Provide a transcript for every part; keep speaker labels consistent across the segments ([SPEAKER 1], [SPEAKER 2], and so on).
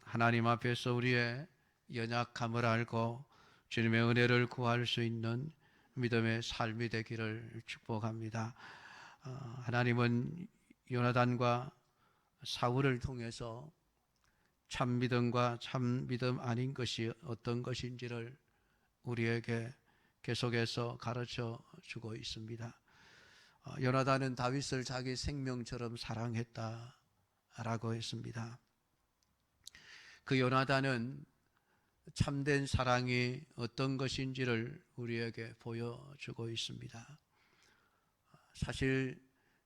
[SPEAKER 1] 하나님 앞에서 우리의 연약함을 알고 주님의 은혜를 구할 수 있는 믿음의 삶이 되기를 축복합니다. 하나님은 요나단과 사울을 통해서 참 믿음과 참 믿음 아닌 것이 어떤 것인지를 우리에게 계속해서 가르쳐 주고 있습니다. 요나단은 다윗을 자기 생명처럼 사랑했다라고 했습니다. 그 요나단은 참된 사랑이 어떤 것인지를 우리에게 보여주고 있습니다. 사실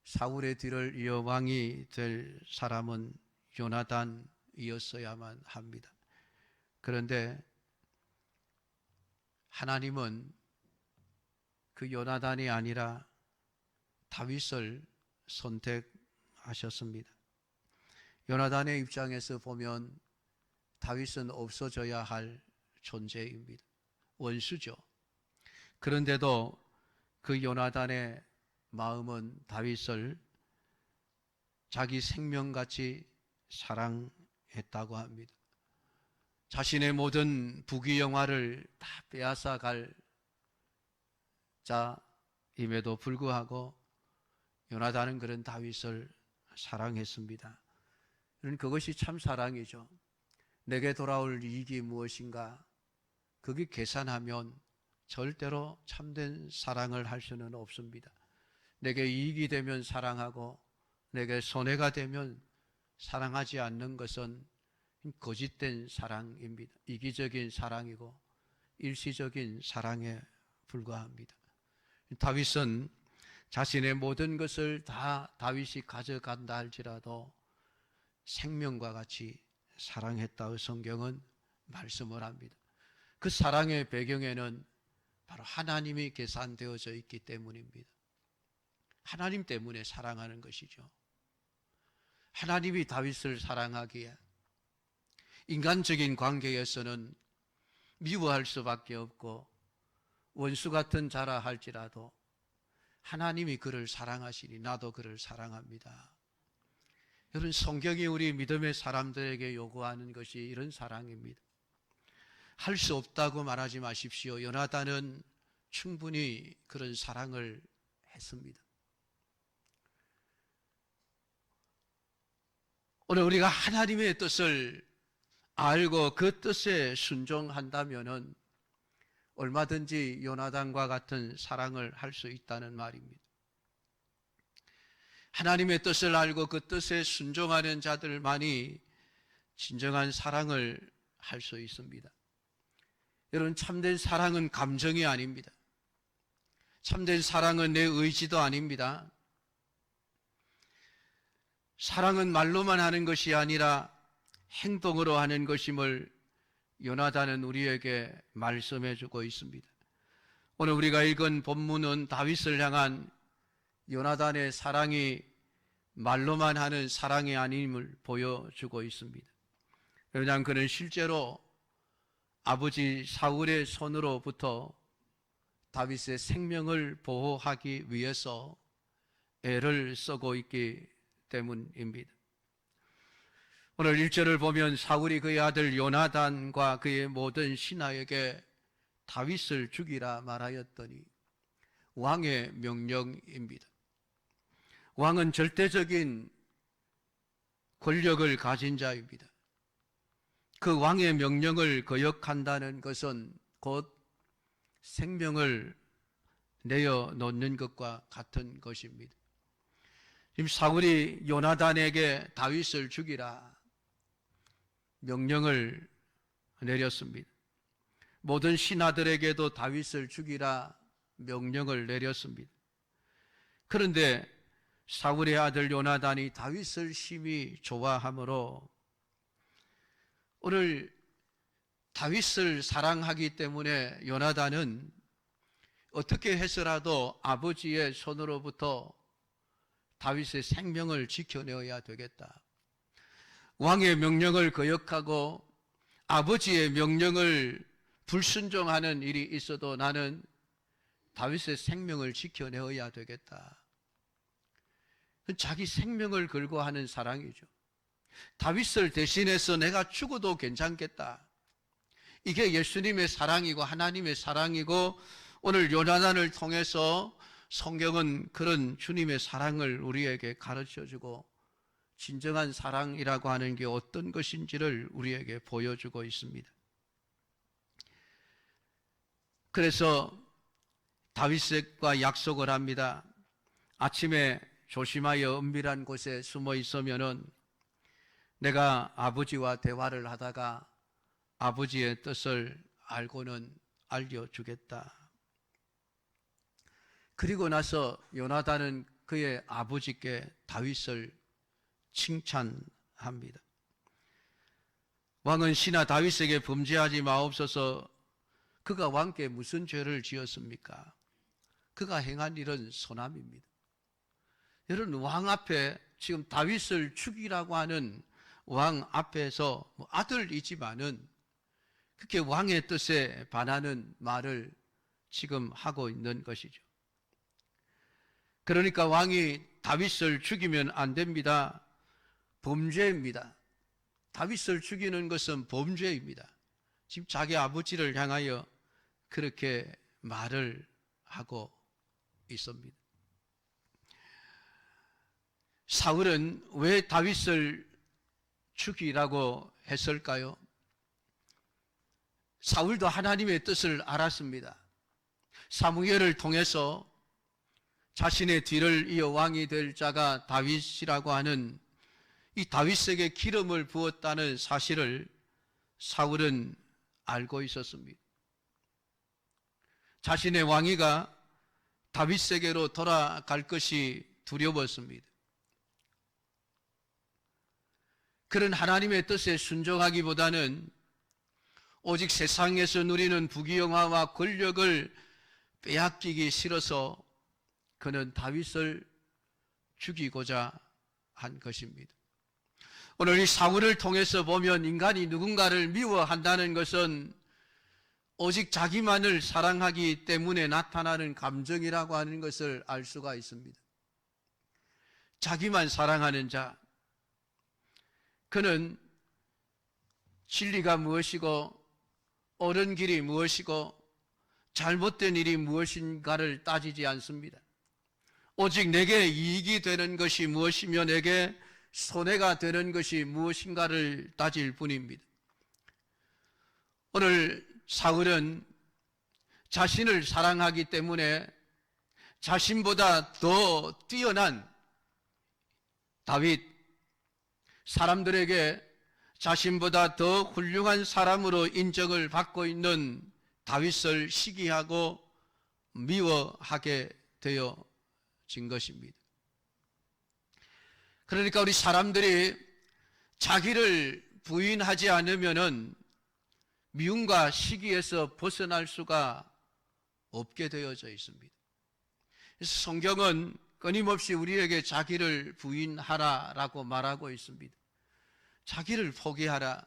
[SPEAKER 1] 사울의 뒤를 이어 왕이 될 사람은 요나단이었어야만 합니다. 그런데 하나님은 그 요나단이 아니라 다윗을 선택하셨습니다. 요나단의 입장에서 보면 다윗은 없어져야 할 존재입니다. 원수죠. 그런데도 그 요나단의 마음은 다윗을 자기 생명같이 사랑했다고 합니다. 자신의 모든 부귀영화를 다 빼앗아 갈 자임에도 불구하고 요나단은 그런 다윗을 사랑했습니다. 그것이 참 사랑이죠. 내게 돌아올 이익이 무엇인가? 그게 계산하면 절대로 참된 사랑을 할 수는 없습니다. 내게 이익이 되면 사랑하고 내게 손해가 되면 사랑하지 않는 것은 거짓된 사랑입니다. 이기적인 사랑이고 일시적인 사랑에 불과합니다. 다윗은 자신의 모든 것을 다 다윗이 가져간다 할지라도 생명과 같이 사랑했다고 성경은 말씀을 합니다. 그 사랑의 배경에는 바로 하나님이 계산되어져 있기 때문입니다. 하나님 때문에 사랑하는 것이죠. 하나님이 다윗을 사랑하기에 인간적인 관계에서는 미워할 수밖에 없고 원수 같은 자라 할지라도 하나님이 그를 사랑하시니 나도 그를 사랑합니다. 여러분, 성경이 우리 믿음의 사람들에게 요구하는 것이 이런 사랑입니다. 할 수 없다고 말하지 마십시오. 요나단은 충분히 그런 사랑을 했습니다. 오늘 우리가 하나님의 뜻을 알고 그 뜻에 순종한다면은 얼마든지 요나단과 같은 사랑을 할 수 있다는 말입니다. 하나님의 뜻을 알고 그 뜻에 순종하는 자들만이 진정한 사랑을 할 수 있습니다. 여러분, 참된 사랑은 감정이 아닙니다. 참된 사랑은 내 의지도 아닙니다. 사랑은 말로만 하는 것이 아니라 행동으로 하는 것임을 요나단은 우리에게 말씀해 주고 있습니다. 오늘 우리가 읽은 본문은 다윗을 향한 요나단의 사랑이 말로만 하는 사랑이 아님을 보여주고 있습니다. 왜냐하면 그는 실제로 아버지 사울의 손으로부터 다윗의 생명을 보호하기 위해서 애를 쓰고 있기 때문입니다. 오늘 1절을 보면 사울이 그의 아들 요나단과 그의 모든 신하에게 다윗을 죽이라 말하였더니 왕의 명령입니다. 왕은 절대적인 권력을 가진 자입니다. 그 왕의 명령을 거역한다는 것은 곧 생명을 내어놓는 것과 같은 것입니다. 지금 사울이 요나단에게 다윗을 죽이라 명령을 내렸습니다. 모든 신하들에게도 다윗을 죽이라 명령을 내렸습니다. 그런데 사울의 아들 요나단이 다윗을 심히 좋아하므로 오늘 다윗을 사랑하기 때문에 요나단은 어떻게 해서라도 아버지의 손으로부터 다윗의 생명을 지켜내어야 되겠다. 왕의 명령을 거역하고 아버지의 명령을 불순종하는 일이 있어도 나는 다윗의 생명을 지켜내어야 되겠다. 자기 생명을 걸고 하는 사랑이죠. 다윗을 대신해서 내가 죽어도 괜찮겠다. 이게 예수님의 사랑이고 하나님의 사랑이고, 오늘 요나단을 통해서 성경은 그런 주님의 사랑을 우리에게 가르쳐주고 진정한 사랑이라고 하는 게 어떤 것인지를 우리에게 보여주고 있습니다. 그래서 다윗과 약속을 합니다. 아침에 조심하여 은밀한 곳에 숨어 있으면은 내가 아버지와 대화를 하다가 아버지의 뜻을 알고는 알려주겠다. 그리고 나서 요나단은 그의 아버지께 다윗을 칭찬합니다. 왕은 신하 다윗에게 범죄하지 마옵소서. 그가 왕께 무슨 죄를 지었습니까? 그가 행한 일은 선함입니다. 여러분, 왕 앞에 지금 다윗을 죽이라고 하는 왕 앞에서 아들이지만은 그렇게 왕의 뜻에 반하는 말을 지금 하고 있는 것이죠. 그러니까 왕이 다윗을 죽이면 안 됩니다. 범죄입니다. 다윗을 죽이는 것은 범죄입니다. 지금 자기 아버지를 향하여 그렇게 말을 하고 있습니다. 사울은 왜 다윗을 죽이라고 했을까요? 사울도 하나님의 뜻을 알았습니다. 사무엘을 통해서 자신의 뒤를 이어 왕이 될 자가 다윗이라고 하는 이 다윗에게 기름을 부었다는 사실을 사울은 알고 있었습니다. 자신의 왕위가 다윗에게로 돌아갈 것이 두려웠습니다. 그런 하나님의 뜻에 순종하기보다는 오직 세상에서 누리는 부귀영화와 권력을 빼앗기기 싫어서 그는 다윗을 죽이고자 한 것입니다. 오늘 이 사울을 통해서 보면 인간이 누군가를 미워한다는 것은 오직 자기만을 사랑하기 때문에 나타나는 감정이라고 하는 것을 알 수가 있습니다. 자기만 사랑하는 자, 그는 진리가 무엇이고 옳은 길이 무엇이고 잘못된 일이 무엇인가를 따지지 않습니다. 오직 내게 이익이 되는 것이 무엇이며 내게 손해가 되는 것이 무엇인가를 따질 뿐입니다. 오늘 사울은 자신을 사랑하기 때문에 자신보다 더 뛰어난 다윗, 사람들에게 자신보다 더 훌륭한 사람으로 인정을 받고 있는 다윗을 시기하고 미워하게 되어진 것입니다. 그러니까 우리 사람들이 자기를 부인하지 않으면은 미움과 시기에서 벗어날 수가 없게 되어져 있습니다. 그래서 성경은 끊임없이 우리에게 자기를 부인하라라고 말하고 있습니다. 자기를 포기하라.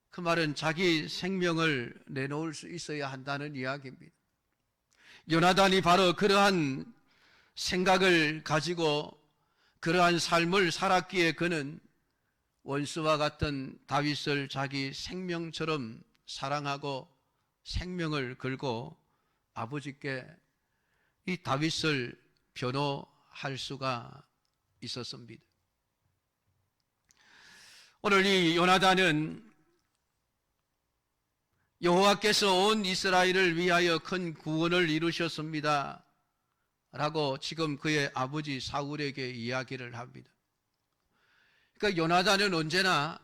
[SPEAKER 1] 그 말은 자기 생명을 내놓을 수 있어야 한다는 이야기입니다. 요나단이 바로 그러한 생각을 가지고 그러한 삶을 살았기에 그는 원수와 같은 다윗을 자기 생명처럼 사랑하고 생명을 걸고 아버지께 이 다윗을 변호할 수가 있었습니다. 오늘 이 요나단은 여호와께서 온 이스라엘을 위하여 큰 구원을 이루셨습니다 라고 지금 그의 아버지 사울에게 이야기를 합니다. 그러니까 요나단은 언제나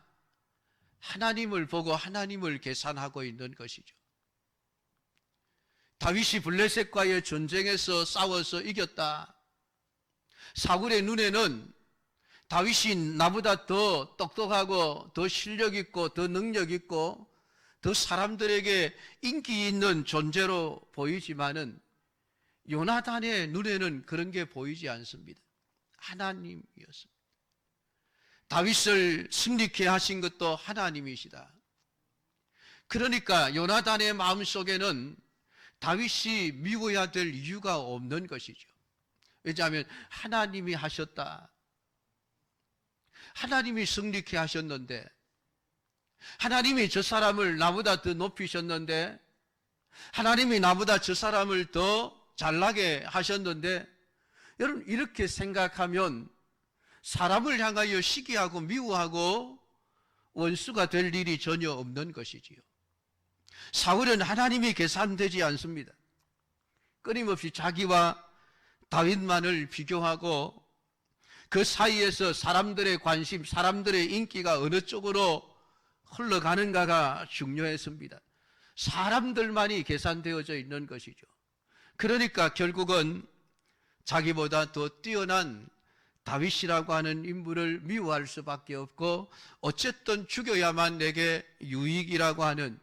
[SPEAKER 1] 하나님을 보고 하나님을 계산하고 있는 것이죠. 다윗이 블레셋과의 전쟁에서 싸워서 이겼다. 사울의 눈에는 다윗이 나보다 더 똑똑하고 더 실력 있고 더 능력 있고 더 사람들에게 인기 있는 존재로 보이지만은 요나단의 눈에는 그런 게 보이지 않습니다. 하나님이었습니다. 다윗을 승리케 하신 것도 하나님이시다. 그러니까 요나단의 마음속에는 다윗이 미워야 될 이유가 없는 것이죠. 왜냐하면 하나님이 하셨다. 하나님이 승리케 하셨는데, 하나님이 저 사람을 나보다 더 높이셨는데, 하나님이 나보다 저 사람을 더 잘나게 하셨는데, 여러분 이렇게 생각하면 사람을 향하여 시기하고 미워하고 원수가 될 일이 전혀 없는 것이지요. 사울은 하나님이 계산되지 않습니다. 끊임없이 자기와 다윗만을 비교하고 그 사이에서 사람들의 관심, 사람들의 인기가 어느 쪽으로 흘러가는가가 중요했습니다. 사람들만이 계산되어져 있는 것이죠. 그러니까 결국은 자기보다 더 뛰어난 다윗이라고 하는 인물을 미워할 수밖에 없고, 어쨌든 죽여야만 내게 유익이라고 하는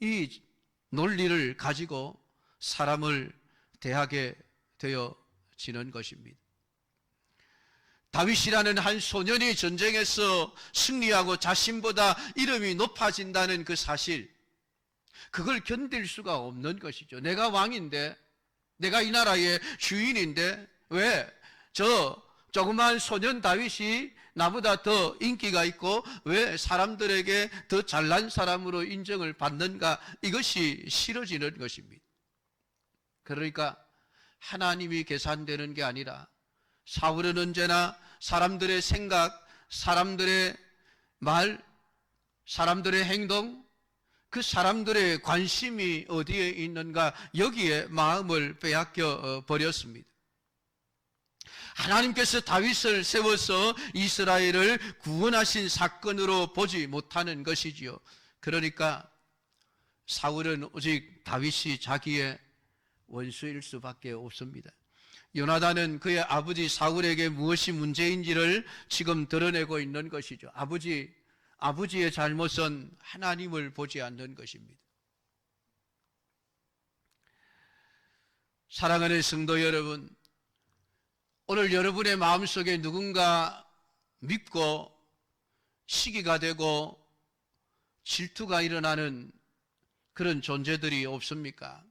[SPEAKER 1] 이 논리를 가지고 사람을 대하게 되어지는 것입니다. 다윗이라는 한 소년이 전쟁에서 승리하고 자신보다 이름이 높아진다는 그 사실, 그걸 견딜 수가 없는 것이죠. 내가 왕인데, 내가 이 나라의 주인인데 왜 저 조그만 소년 다윗이 나보다 더 인기가 있고 왜 사람들에게 더 잘난 사람으로 인정을 받는가, 이것이 싫어지는 것입니다. 그러니까 하나님이 계산되는 게 아니라 사울은 언제나 사람들의 생각, 사람들의 말, 사람들의 행동, 그 사람들의 관심이 어디에 있는가, 여기에 마음을 빼앗겨 버렸습니다. 하나님께서 다윗을 세워서 이스라엘을 구원하신 사건으로 보지 못하는 것이지요. 그러니까 사울은 오직 다윗이 자기의 원수일 수밖에 없습니다. 요나단은 그의 아버지 사울에게 무엇이 문제인지를 지금 드러내고 있는 것이죠. 아버지의 잘못은 하나님을 보지 않는 것입니다. 사랑하는 성도 여러분, 오늘 여러분의 마음속에 누군가 믿고 시기가 되고 질투가 일어나는 그런 존재들이 없습니까?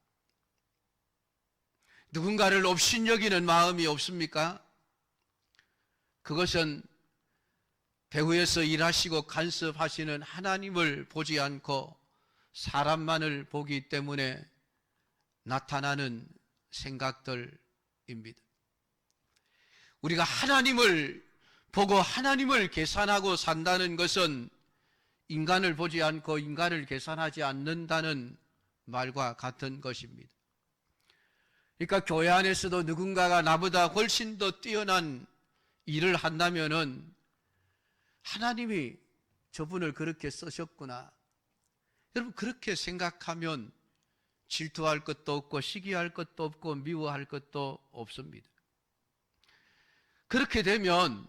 [SPEAKER 1] 누군가를 업신여기는 마음이 없습니까? 그것은 배후에서 일하시고 간섭하시는 하나님을 보지 않고 사람만을 보기 때문에 나타나는 생각들입니다. 우리가 하나님을 보고 하나님을 계산하고 산다는 것은 인간을 보지 않고 인간을 계산하지 않는다는 말과 같은 것입니다. 그러니까 교회 안에서도 누군가가 나보다 훨씬 더 뛰어난 일을 한다면은 하나님이 저분을 그렇게 쓰셨구나. 여러분 그렇게 생각하면 질투할 것도 없고 시기할 것도 없고 미워할 것도 없습니다. 그렇게 되면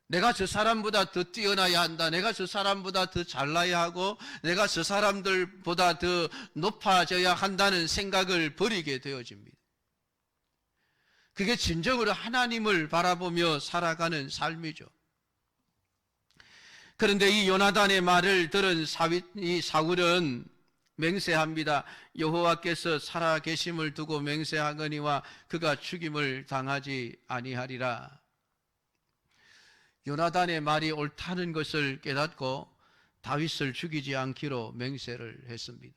[SPEAKER 1] 내가 저 사람보다 더 뛰어나야 한다, 내가 저 사람보다 더 잘나야 하고 내가 저 사람들보다 더 높아져야 한다는 생각을 버리게 되어집니다. 그게 진정으로 하나님을 바라보며 살아가는 삶이죠. 그런데 이 요나단의 말을 들은 이 사울은 맹세합니다. 여호와께서 살아계심을 두고 맹세하거니와 그가 죽임을 당하지 아니하리라. 요나단의 말이 옳다는 것을 깨닫고 다윗을 죽이지 않기로 맹세를 했습니다.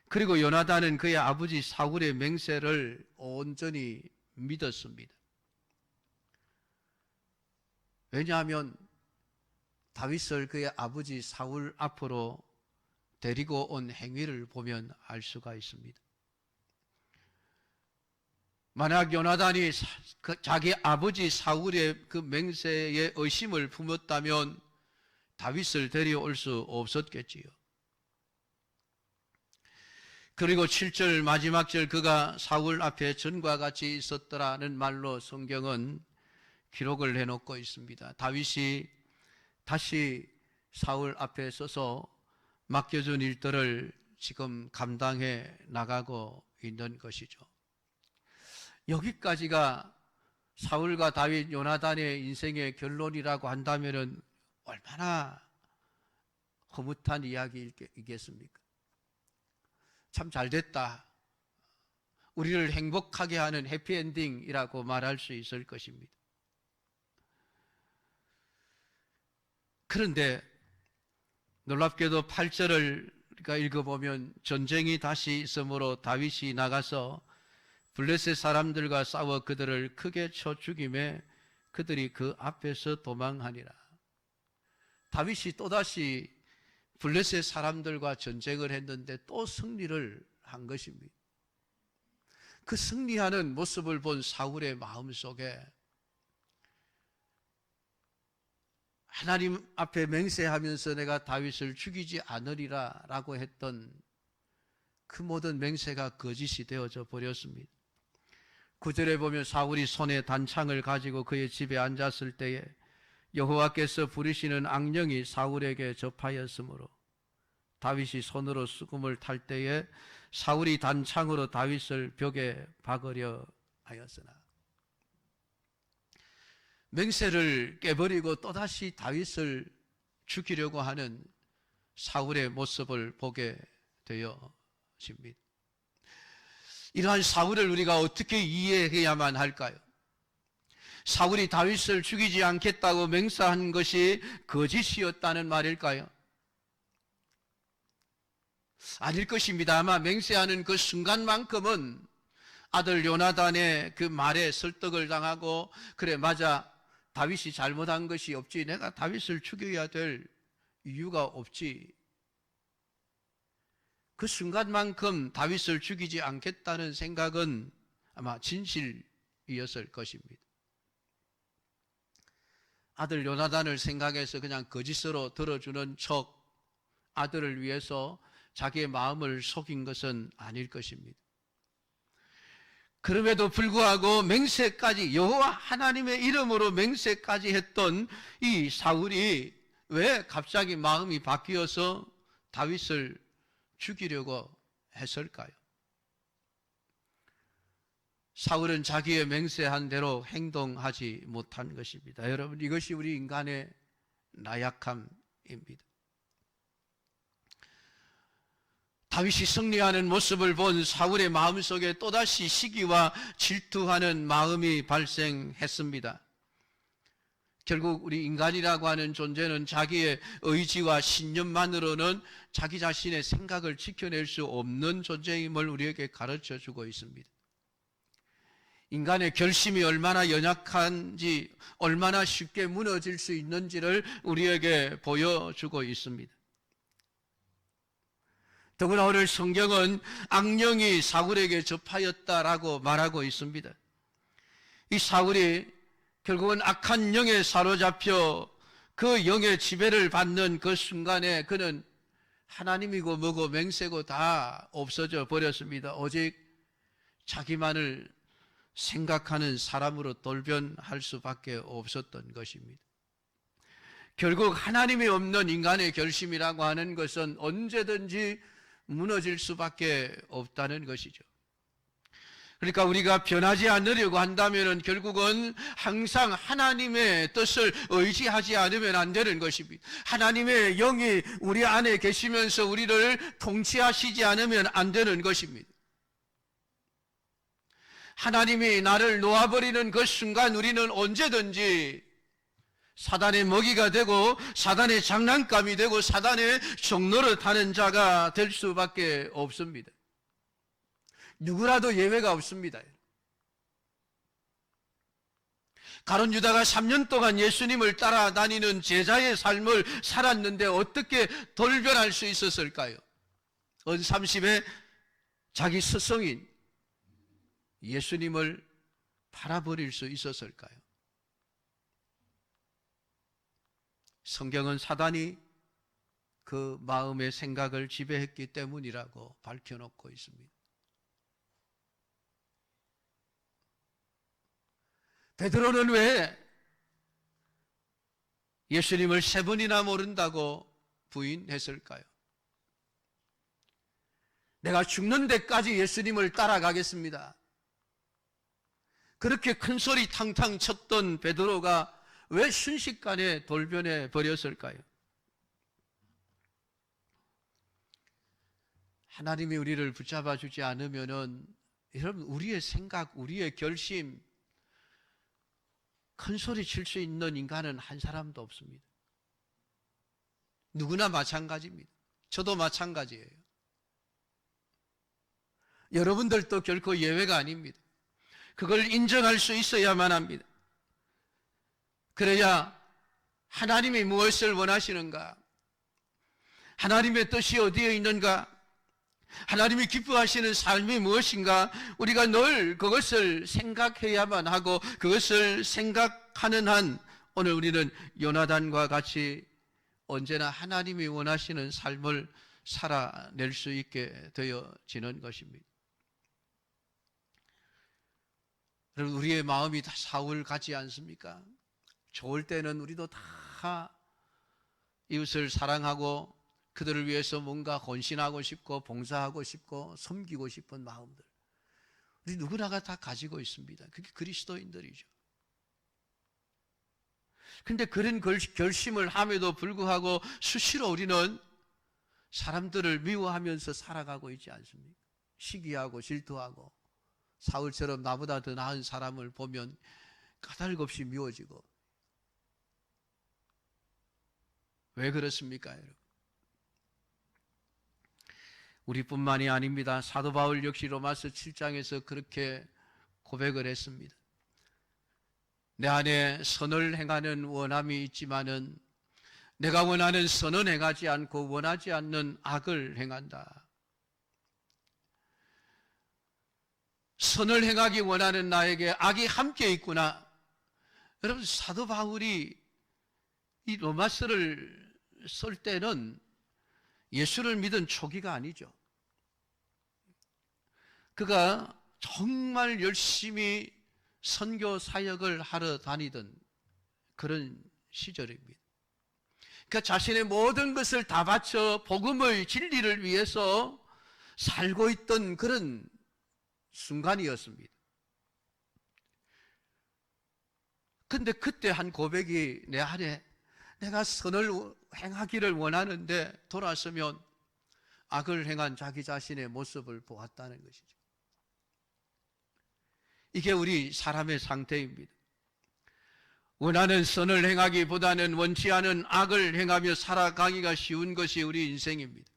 [SPEAKER 1] 그리고 요나단은 그의 아버지 사울의 맹세를 온전히 믿었습니다. 왜냐하면 다윗을 그의 아버지 사울 앞으로 데리고 온 행위를 보면 알 수가 있습니다. 만약 요나단이 자기 아버지 사울의 그 맹세에 의심을 품었다면 다윗을 데려올 수 없었겠지요. 그리고 7절 마지막 절, 그가 사울 앞에 전과 같이 있었더라는 말로 성경은 기록을 해놓고 있습니다. 다윗이 다시 사울 앞에 서서 맡겨준 일들을 지금 감당해 나가고 있는 것이죠. 여기까지가 사울과 다윗, 요나단의 인생의 결론이라고 한다면 얼마나 허무한 이야기이겠습니까? 참 잘됐다, 우리를 행복하게 하는 해피엔딩이라고 말할 수 있을 것입니다. 그런데 놀랍게도 8절을 우리가 읽어보면 전쟁이 다시 있으므로 다윗이 나가서 블레셋 사람들과 싸워 그들을 크게 쳐 죽임에 그들이 그 앞에서 도망하니라. 다윗이 또다시 블레셋 사람들과 전쟁을 했는데 또 승리를 한 것입니다. 그 승리하는 모습을 본 사울의 마음속에 하나님 앞에 맹세하면서 내가 다윗을 죽이지 않으리라 라고 했던 그 모든 맹세가 거짓이 되어져 버렸습니다. 9절에 보면 사울이 손에 단창을 가지고 그의 집에 앉았을 때에 여호와께서 부리시는 악령이 사울에게 접하였으므로 다윗이 손으로 수금을 탈 때에 사울이 단창으로 다윗을 벽에 박으려 하였으나, 맹세를 깨버리고 또다시 다윗을 죽이려고 하는 사울의 모습을 보게 되어집니다. 이러한 사울을 우리가 어떻게 이해해야만 할까요? 사울이 다윗을 죽이지 않겠다고 맹세한 것이 거짓이었다는 말일까요? 아닐 것입니다. 아마 맹세하는 그 순간만큼은 아들 요나단의 그 말에 설득을 당하고, 그래 맞아, 다윗이 잘못한 것이 없지, 내가 다윗을 죽여야 될 이유가 없지, 그 순간만큼 다윗을 죽이지 않겠다는 생각은 아마 진실이었을 것입니다. 아들 요나단을 생각해서 그냥 거짓으로 들어주는 척 아들을 위해서 자기의 마음을 속인 것은 아닐 것입니다. 그럼에도 불구하고 맹세까지, 여호와 하나님의 이름으로 맹세까지 했던 이 사울이 왜 갑자기 마음이 바뀌어서 다윗을 죽이려고 했을까요? 사울은 자기의 맹세한 대로 행동하지 못한 것입니다. 여러분, 이것이 우리 인간의 나약함입니다. 다윗이 승리하는 모습을 본 사울의 마음속에 또다시 시기와 질투하는 마음이 발생했습니다. 결국 우리 인간이라고 하는 존재는 자기의 의지와 신념만으로는 자기 자신의 생각을 지켜낼 수 없는 존재임을 우리에게 가르쳐 주고 있습니다. 인간의 결심이 얼마나 연약한지, 얼마나 쉽게 무너질 수 있는지를 우리에게 보여주고 있습니다. 더구나 오늘 성경은 악령이 사울에게 접하였다라고 말하고 있습니다. 이 사울이 결국은 악한 영에 사로잡혀 그 영의 지배를 받는 그 순간에 그는 하나님이고 뭐고 맹세고 다 없어져 버렸습니다. 오직 자기만을 생각하는 사람으로 돌변할 수밖에 없었던 것입니다. 결국 하나님이 없는 인간의 결심이라고 하는 것은 언제든지 무너질 수밖에 없다는 것이죠. 그러니까 우리가 변하지 않으려고 한다면 결국은 항상 하나님의 뜻을 의지하지 않으면 안 되는 것입니다. 하나님의 영이 우리 안에 계시면서 우리를 통치하시지 않으면 안 되는 것입니다. 하나님이 나를 놓아버리는 그 순간 우리는 언제든지 사단의 먹이가 되고 사단의 장난감이 되고 사단의 종노릇하는 자가 될 수밖에 없습니다. 누구라도 예외가 없습니다. 가룟 유다가 3년 동안 예수님을 따라다니는 제자의 삶을 살았는데 어떻게 돌변할 수 있었을까요? 언30에 자기 스승인 예수님을 팔아버릴 수 있었을까요? 성경은 사단이 그 마음의 생각을 지배했기 때문이라고 밝혀놓고 있습니다. 베드로는 왜 예수님을 3번이나 모른다고 부인했을까요? 내가 죽는 데까지 예수님을 따라가겠습니다. 그렇게 큰 소리 탕탕 쳤던 베드로가 왜 순식간에 돌변해 버렸을까요? 하나님이 우리를 붙잡아 주지 않으면은, 여러분, 우리의 생각, 우리의 결심, 큰 소리 칠 수 있는 인간은 한 사람도 없습니다. 누구나 마찬가지입니다. 저도 마찬가지예요. 여러분들도 결코 예외가 아닙니다. 그걸 인정할 수 있어야만 합니다. 그래야 하나님이 무엇을 원하시는가? 하나님의 뜻이 어디에 있는가? 하나님이 기뻐하시는 삶이 무엇인가? 우리가 늘 그것을 생각해야만 하고, 그것을 생각하는 한 오늘 우리는 요나단과 같이 언제나 하나님이 원하시는 삶을 살아낼 수 있게 되어지는 것입니다. 여러분, 우리의 마음이 다 사울 같지 않습니까? 좋을 때는 우리도 다 이웃을 사랑하고 그들을 위해서 뭔가 헌신하고 싶고 봉사하고 싶고 섬기고 싶은 마음들, 우리 누구나가 다 가지고 있습니다. 그게 그리스도인들이죠. 근데 그런 결심을 함에도 불구하고 수시로 우리는 사람들을 미워하면서 살아가고 있지 않습니까? 시기하고 질투하고, 사울처럼 나보다 더 나은 사람을 보면 까닭없이 미워지고. 왜 그렇습니까, 여러분? 우리뿐만이 아닙니다. 사도 바울 역시 로마서 7장에서 그렇게 고백을 했습니다. 내 안에 선을 행하는 원함이 있지만은 내가 원하는 선은 행하지 않고 원하지 않는 악을 행한다. 선을 행하기 원하는 나에게 악이 함께 있구나. 여러분, 사도 바울이 이 로마서를 쓸 때는 예수를 믿은 초기가 아니죠. 그가 정말 열심히 선교 사역을 하러 다니던 그런 시절입니다. 그러니까 자신의 모든 것을 다 바쳐 복음의 진리를 위해서 살고 있던 그런 순간이었습니다. 근데 그때 한 고백이 내 안에, 내가 선을 행하기를 원하는데 돌아서면 악을 행한 자기 자신의 모습을 보았다는 것이죠. 이게 우리 사람의 상태입니다. 원하는 선을 행하기보다는 원치 않은 악을 행하며 살아가기가 쉬운 것이 우리 인생입니다.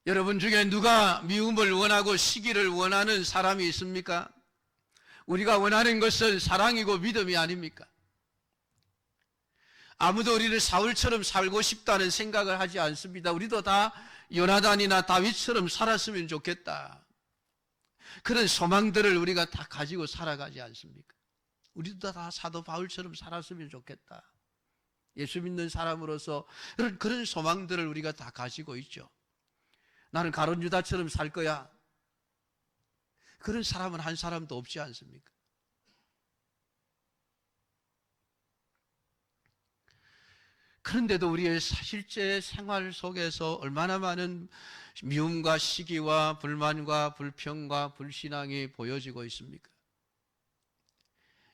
[SPEAKER 1] 여러분 중에 누가 미움을 원하고 시기를 원하는 사람이 있습니까? 우리가 원하는 것은 사랑이고 믿음이 아닙니까? 아무도 우리를 사울처럼 살고 싶다는 생각을 하지 않습니다. 우리도 다 요나단이나 다윗처럼 살았으면 좋겠다, 그런 소망들을 우리가 다 가지고 살아가지 않습니까? 우리도 다 사도 바울처럼 살았으면 좋겠다, 예수 믿는 사람으로서 그런 소망들을 우리가 다 가지고 있죠. 나는 가룟 유다처럼 살 거야, 그런 사람은 한 사람도 없지 않습니까? 그런데도 우리의 실제 생활 속에서 얼마나 많은 미움과 시기와 불만과 불평과 불신앙이 보여지고 있습니까?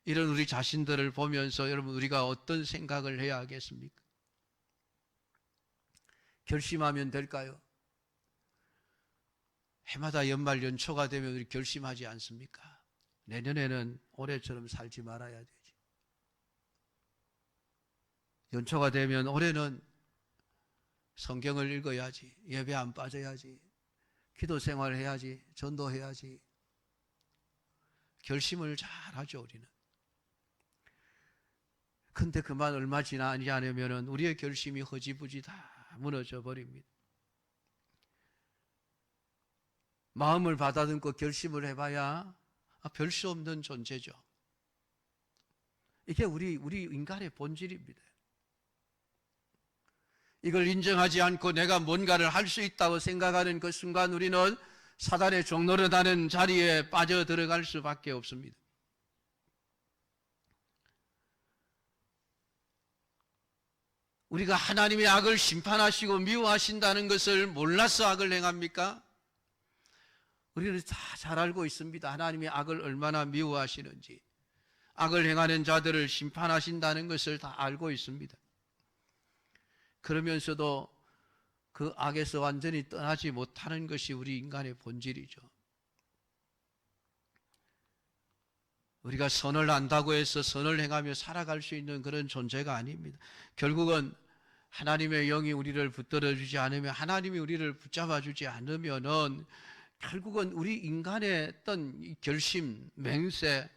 [SPEAKER 1] 이런 우리 자신들을 보면서 여러분, 우리가 어떤 생각을 해야 하겠습니까? 결심하면 될까요? 해마다 연말 연초가 되면 우리 결심하지 않습니까? 내년에는 올해처럼 살지 말아야 되지. 연초가 되면 올해는 성경을 읽어야지, 예배 안 빠져야지, 기도 생활해야지, 전도해야지. 결심을 잘 하죠, 우리는. 근데 그만 얼마 지나지 않으면 우리의 결심이 허지부지 다 무너져 버립니다. 마음을 받아듬고 결심을 해봐야 별 수 없는 존재죠. 이게 우리 인간의 본질입니다. 이걸 인정하지 않고 내가 뭔가를 할 수 있다고 생각하는 그 순간 우리는 사단의 종노릇하는 자리에 빠져들어갈 수밖에 없습니다. 우리가 하나님의 악을 심판하시고 미워하신다는 것을 몰라서 악을 행합니까? 우리는 다 잘 알고 있습니다. 하나님이 악을 얼마나 미워하시는지, 악을 행하는 자들을 심판하신다는 것을 다 알고 있습니다. 그러면서도 그 악에서 완전히 떠나지 못하는 것이 우리 인간의 본질이죠. 우리가 선을 안다고 해서 선을 행하며 살아갈 수 있는 그런 존재가 아닙니다. 결국은 하나님의 영이 우리를 붙들어 주지 않으면, 하나님이 우리를 붙잡아 주지 않으면은 결국은 우리 인간의 어떤 이 결심, 맹세,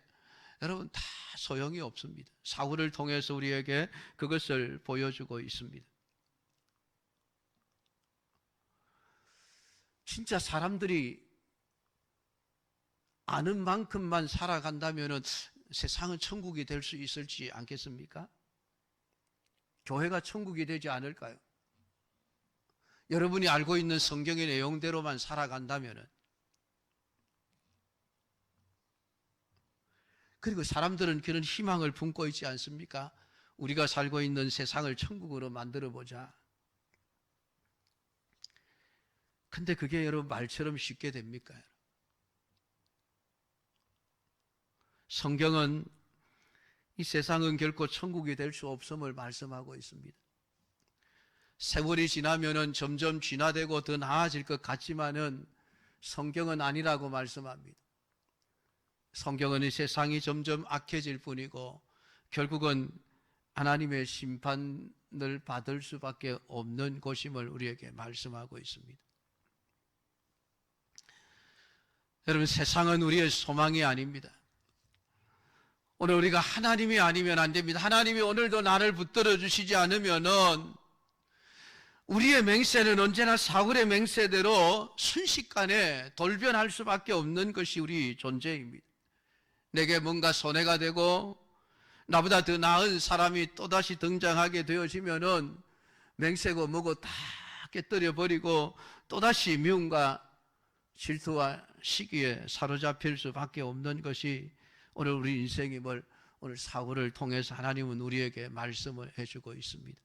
[SPEAKER 1] 여러분 다 소용이 없습니다. 사울을 통해서 우리에게 그것을 보여주고 있습니다. 진짜 사람들이 아는 만큼만 살아간다면 세상은 천국이 될 수 있을지 않겠습니까? 교회가 천국이 되지 않을까요? 여러분이 알고 있는 성경의 내용대로만 살아간다면. 그리고 사람들은 그런 희망을 품고 있지 않습니까? 우리가 살고 있는 세상을 천국으로 만들어 보자. 근데 그게 여러분 말처럼 쉽게 됩니까? 성경은 이 세상은 결코 천국이 될 수 없음을 말씀하고 있습니다. 세월이 지나면은 점점 진화되고 더 나아질 것 같지만은 성경은 아니라고 말씀합니다. 성경은 이 세상이 점점 악해질 뿐이고 결국은 하나님의 심판을 받을 수밖에 없는 곳임을 우리에게 말씀하고 있습니다. 여러분, 세상은 우리의 소망이 아닙니다. 오늘 우리가 하나님이 아니면 안 됩니다. 하나님이 오늘도 나를 붙들어 주시지 않으면은 우리의 맹세는 언제나 사울의 맹세대로 순식간에 돌변할 수밖에 없는 것이 우리 존재입니다. 내게 뭔가 손해가 되고 나보다 더 나은 사람이 또다시 등장하게 되어지면은 맹세고 뭐고 다 깨뜨려 버리고 또다시 미움과 질투와 시기에 사로잡힐 수밖에 없는 것이 오늘 우리 인생임을 오늘 사울을 통해서 하나님은 우리에게 말씀을 해주고 있습니다.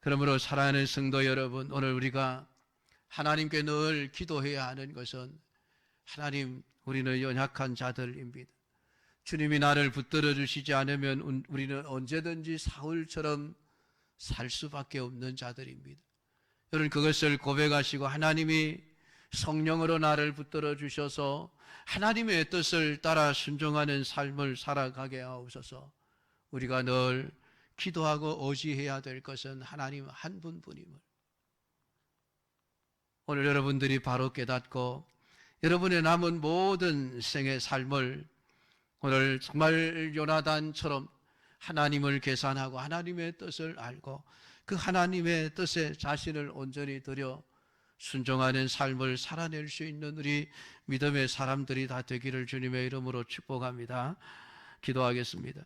[SPEAKER 1] 그러므로 사랑하는 성도 여러분, 오늘 우리가 하나님께 늘 기도해야 하는 것은 하나님, 우리는 연약한 자들입니다. 주님이 나를 붙들어 주시지 않으면 우리는 언제든지 사울처럼 살 수밖에 없는 자들입니다. 여러분, 그것을 고백하시고 하나님이 성령으로 나를 붙들어 주셔서 하나님의 뜻을 따라 순종하는 삶을 살아가게 하옵소서. 우리가 늘 기도하고 의지해야 될 것은 하나님 한 분뿐임을 오늘 여러분들이 바로 깨닫고 여러분의 남은 모든 생의 삶을 오늘 정말 요나단처럼 하나님을 계산하고 하나님의 뜻을 알고 그 하나님의 뜻에 자신을 온전히 드려 순종하는 삶을 살아낼 수 있는 우리 믿음의 사람들이 다 되기를 주님의 이름으로 축복합니다. 기도하겠습니다.